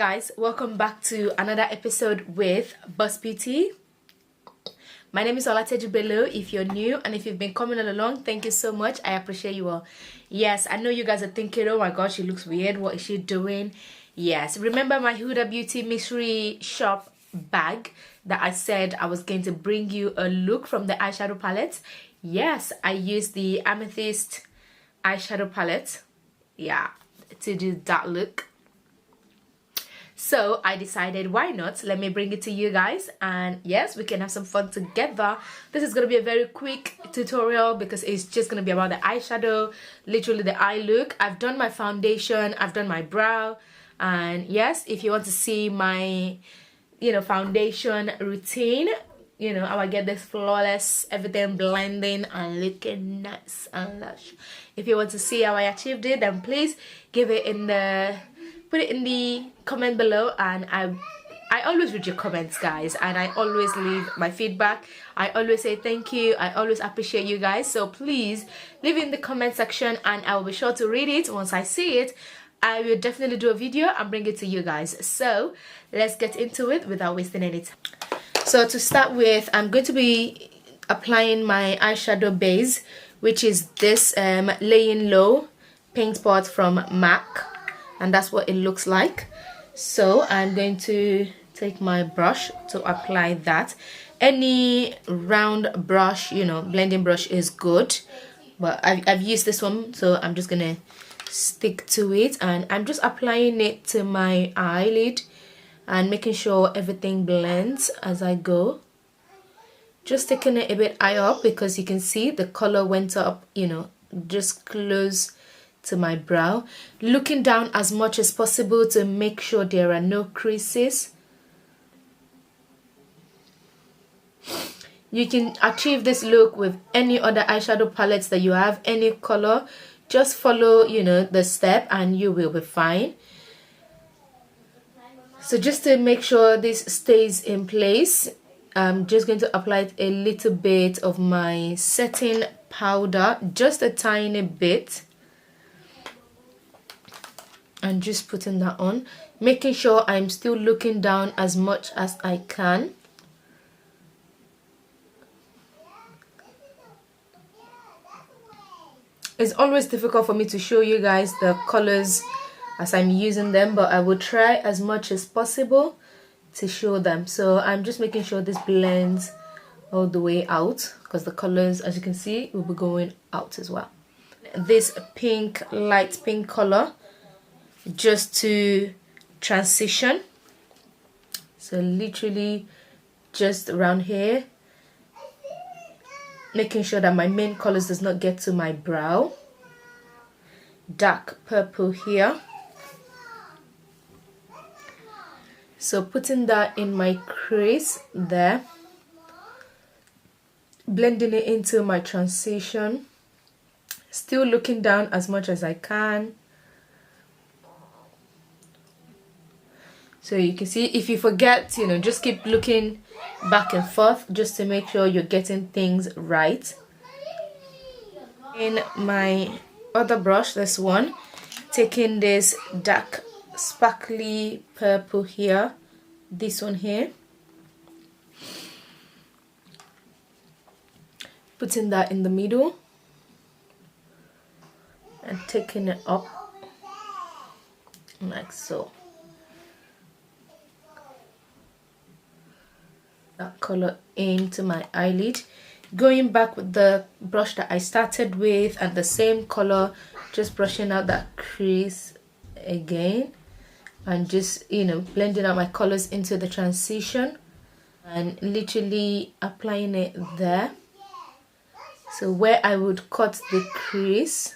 guys, welcome back to another episode with Beauty. My name is Olateju Bello if you're new, and if you've been coming all along, thank you so much. I appreciate you all. Yes, I know you guys are thinking, oh my gosh, she looks weird, what is she doing? Yes, remember my Hudabeauty Mystery shop bag that I said I was going to bring you a look from the eyeshadow palette? Yes, I used the Amethyst eyeshadow palette, yeah, to do that look. So I decided, why not, let me bring it to you guys, and yes, we can have some fun together. This is going to be a very quick tutorial because it's just going to be about the eyeshadow, literally the eye look. I've done my foundation, I've done my brow, and yes, if you want to see my foundation routine, how I get this flawless, everything blending and looking nice and lush. If you want to see how I achieved it, then please give it in the put it in the comment below, and I always read your comments, guys, and I always leave my feedback. I always say thank you. I always appreciate you guys, so please leave it in the comment section and I will be sure to read it. Once I see it, I will definitely do a video and bring it to you guys. So let's get into it without wasting any time. So to start with, I'm going to be applying my eyeshadow base, which is this Laying Low paint pot from MAC, and that's what it looks like. So I'm going to take my brush to apply that. Any round brush, blending brush is good, but I've used this one, so I'm just gonna stick to it, and I'm just applying it to my eyelid and making sure everything blends as I go. Just taking it a bit high up because you can see the color went up, just close to my brow, looking down as much as possible to make sure there are no creases. You can achieve this look with any other eyeshadow palettes that you have, any color. Just follow the step and you will be fine. So just to make sure this stays in place, I'm just going to apply a little bit of my setting powder, just a tiny bit, and just putting that on, making sure I'm still looking down as much as I can. It's always difficult for me to show you guys the colors as I'm using them, but I will try as much as possible to show them. So I'm just making sure this blends all the way out, because the colors, as you can see, will be going out as well. This pink, light pink color, just to transition, so literally just around here, making sure that my main colors does not get to my brow. Dark purple here, so putting that in my crease there, blending it into my transition, still looking down as much as I can. So you can see, if you forget, just keep looking back and forth just to make sure you're getting things right. In my other brush, this one, taking this dark sparkly purple here, this one here, putting that in the middle and taking it up like so. That color into my eyelid, going back with the brush that I started with and the same color, just brushing out that crease again and just blending out my colors into the transition and literally applying it there. So where I would cut the crease,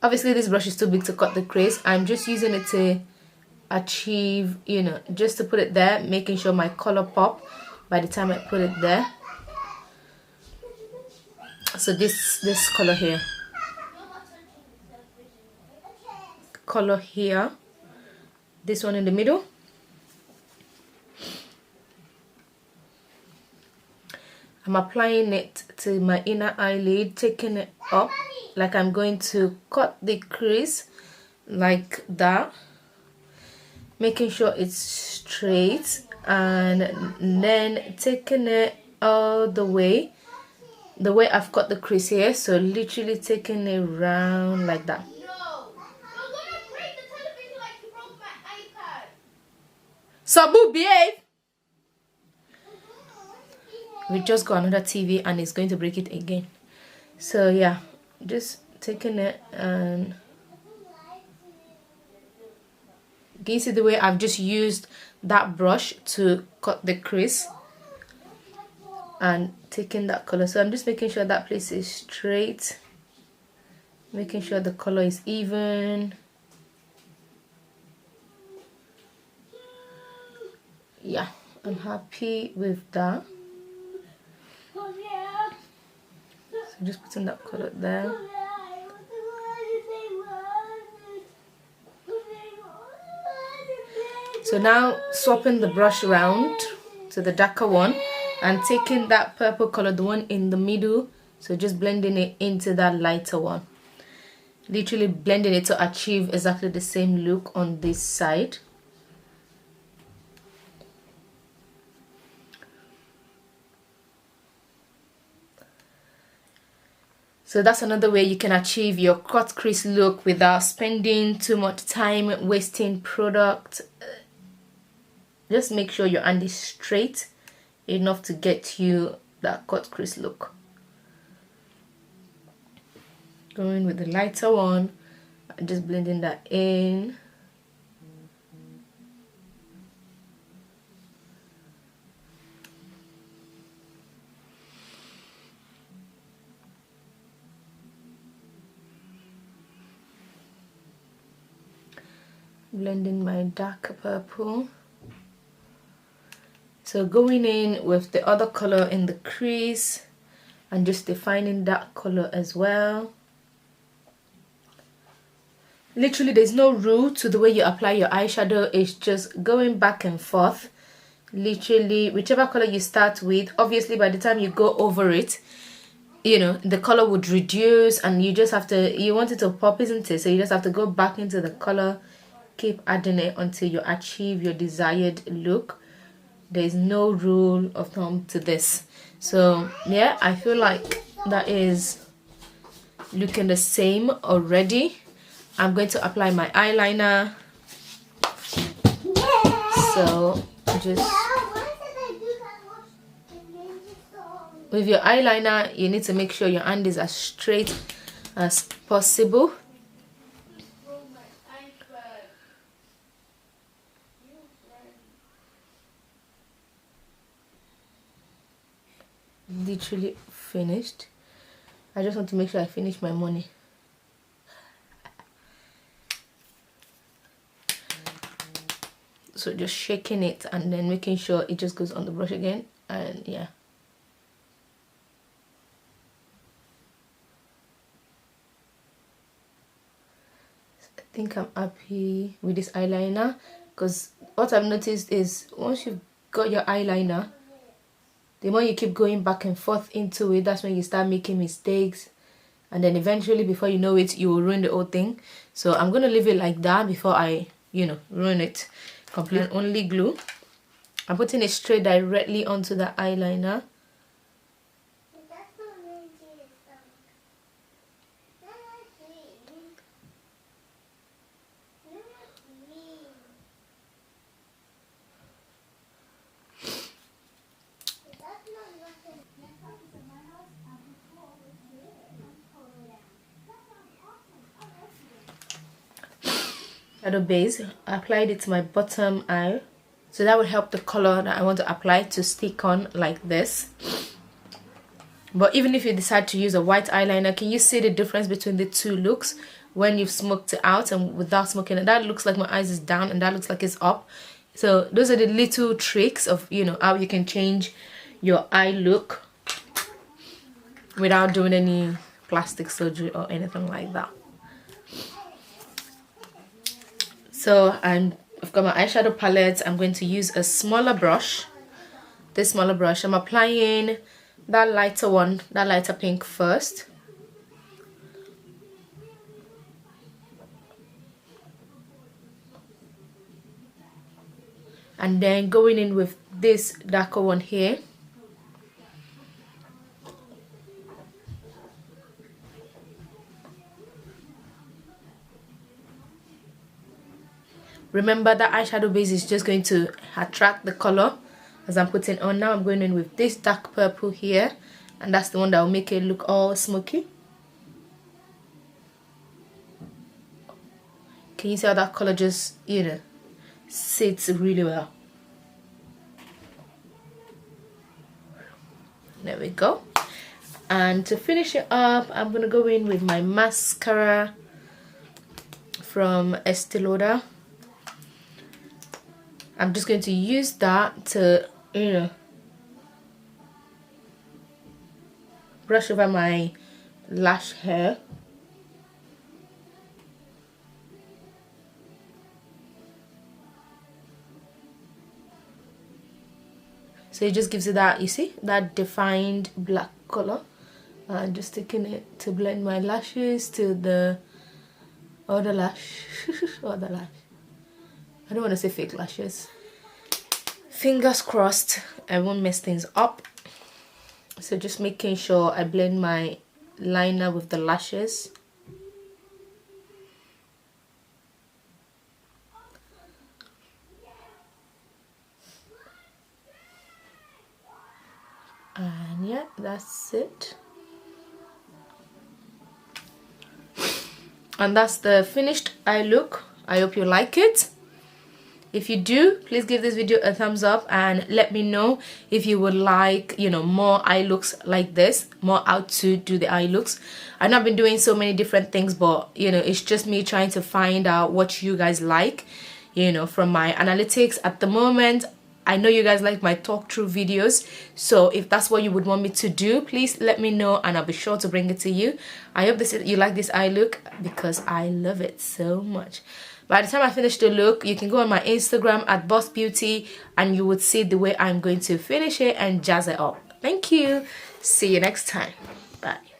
obviously this brush is too big to cut the crease, I'm just using it to achieve, just to put it there, making sure my color pop by the time I put it there. So this color here, this one in the middle, I'm applying it to my inner eyelid, taking it up like I'm going to cut the crease like that. making sure it's straight, and then taking it all the way I've got the crease here, so literally taking it round like that. Sabu, behave! We just got another TV and it's going to break it again. So yeah, just taking it, and can you see the way I've just used that brush to cut the crease and taking that color. So I'm just making sure that place is straight, making sure the color is even. Yeah, I'm happy with that. So just putting that color there. So now swapping the brush around to the darker one and taking that purple color, the one in the middle, so just blending it into that lighter one. Literally blending it to achieve exactly the same look on this side. So that's another way you can achieve your cut crease look without spending too much time wasting product. Just make sure your hand is straight enough to get you that cut crease look. Going with the lighter one and just blending that in. Blending my dark purple. So going in with the other color in the crease and just defining that color as well. Literally there's no rule to the way you apply your eyeshadow, it's just going back and forth. Literally whichever color you start with, obviously by the time you go over it, you know, the color would reduce and you just have to, you want it to pop, isn't it? So you just have to go back into the color, keep adding it until you achieve your desired look. There's no rule of thumb to this. So yeah, I feel like that is looking the same already. I'm going to apply my eyeliner. So just with your eyeliner, you need to make sure your hand is as straight as possible. Literally finished. I just want to make sure I finish my money. So just shaking it and then making sure it just goes on the brush again, and yeah. I think I'm happy with this eyeliner, because what I've noticed is once you've got your eyeliner, the more you keep going back and forth into it, that's when you start making mistakes, and then eventually before you know it, you will ruin the whole thing. So I'm gonna leave it like that before I, you know, ruin it completely. Only glue. I'm putting it straight directly onto the eyeliner. Shadow base, I applied it to my bottom eye, so that will help the color that I want to apply to stick on like this. But even if you decide to use a white eyeliner, can you see the difference between the two looks when you've smoked it out and without smoking it? That looks like my eyes is down and that looks like it's up. So those are the little tricks of, you know, how you can change your eye look without doing any plastic surgery or anything like that. So I've got my eyeshadow palette. I'm going to use a smaller brush. This smaller brush. I'm applying that lighter one, that lighter pink first. and then going in with this darker one here. Remember that eyeshadow base is just going to attract the color as I'm putting on. Now I'm going in with this dark purple here, and that's the one that will make it look all smoky. Can you see how that color just, you know, sits really well? There we go. And to finish it up, I'm gonna go in with my mascara from Estee Lauder. I'm just going to use that to, you know, brush over my lash hair. So it just gives it that, you see, that defined black color. And just taking it to blend my lashes to the other lash. Other lash. I don't want to say fake lashes. Fingers crossed I won't mess things up. So just making sure I blend my liner with the lashes. And yeah, that's it. And that's the finished eye look. I hope you like it. If you do, please give this video a thumbs up and let me know if you would like, you know, more eye looks like this, more how to do the eye looks. I know I've been doing so many different things, but you know, it's just me trying to find out what you guys like, you know, from my analytics at the moment. I know you guys like my talk through videos, so if that's what you would want me to do, please let me know and I'll be sure to bring it to you. I hope you like this eye look because I love it so much. By the time I finish the look, you can go on my Instagram at Boss Beauty and you would see the way I'm going to finish it and jazz it up. Thank you. See you next time. Bye.